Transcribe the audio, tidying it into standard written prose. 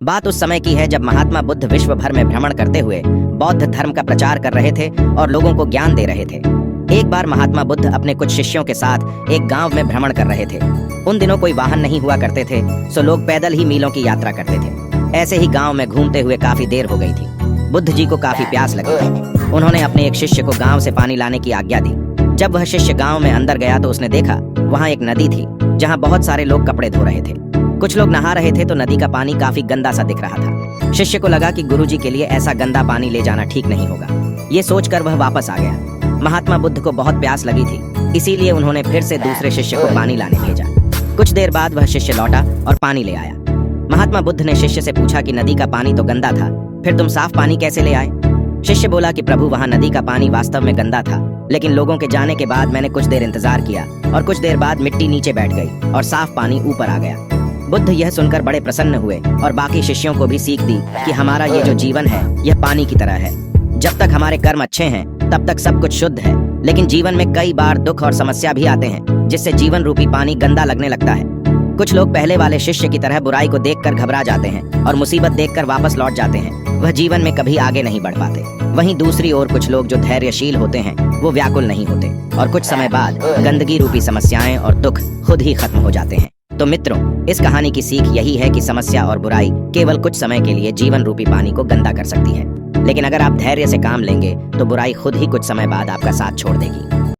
बात उस समय की है जब महात्मा बुद्ध विश्व भर में भ्रमण करते हुए बौद्ध धर्म का प्रचार कर रहे थे और लोगों को ज्ञान दे रहे थे। एक बार महात्मा बुद्ध अपने कुछ शिष्यों के साथ एक गांव में भ्रमण कर रहे थे। उन दिनों कोई वाहन नहीं हुआ करते थे, सो लोग पैदल ही मीलों की यात्रा करते थे। ऐसे ही गांव में घूमते हुए काफी देर हो गई थी। बुद्ध जी को काफी प्यास लगी थी। उन्होंने अपने एक शिष्य को गांव से पानी लाने की आज्ञा दी। जब वह शिष्य गांव में अंदर गया तो उसने देखा वहाँ एक नदी थी जहाँ बहुत सारे लोग कपड़े धो रहे थे। कुछ लोग नहा रहे थे तो नदी का पानी काफी गंदा सा दिख रहा था। शिष्य को लगा कि गुरुजी के लिए ऐसा गंदा पानी ले जाना ठीक नहीं होगा। ये सोचकर वह वापस आ गया। महात्मा बुद्ध को बहुत प्यास लगी थी, इसीलिए उन्होंने फिर से दूसरे शिष्य को पानी लाने भेजा। कुछ देर बाद वह शिष्य लौटा और पानी ले आया। महात्मा बुद्ध ने शिष्य से पूछा कि नदी का पानी तो गंदा था, फिर तुम साफ पानी कैसे ले आए? शिष्य बोला कि प्रभु, वहाँ नदी का पानी वास्तव में गंदा था, लेकिन लोगों के जाने के बाद मैंने कुछ देर इंतजार किया और कुछ देर बाद मिट्टी नीचे बैठ गई और साफ पानी ऊपर आ गया। बुद्ध यह सुनकर बड़े प्रसन्न हुए और बाकी शिष्यों को भी सीख दी कि हमारा ये जो जीवन है यह पानी की तरह है। जब तक हमारे कर्म अच्छे हैं तब तक सब कुछ शुद्ध है, लेकिन जीवन में कई बार दुख और समस्या भी आते हैं जिससे जीवन रूपी पानी गंदा लगने लगता है। कुछ लोग पहले वाले शिष्य की तरह बुराई को देखकर घबरा जाते हैं और मुसीबत देखकर वापस लौट जाते हैं। वह जीवन में कभी आगे नहीं बढ़ पाते। वहीं दूसरी ओर कुछ लोग जो धैर्यशील होते हैं वो व्याकुल नहीं होते और कुछ समय बाद गंदगी रूपी समस्याएं और दुख खुद ही खत्म हो जाते हैं। तो मित्रों, इस कहानी की सीख यही है कि समस्या और बुराई केवल कुछ समय के लिए जीवन रूपी पानी को गंदा कर सकती है, लेकिन अगर आप धैर्य से काम लेंगे तो बुराई खुद ही कुछ समय बाद आपका साथ छोड़ देगी।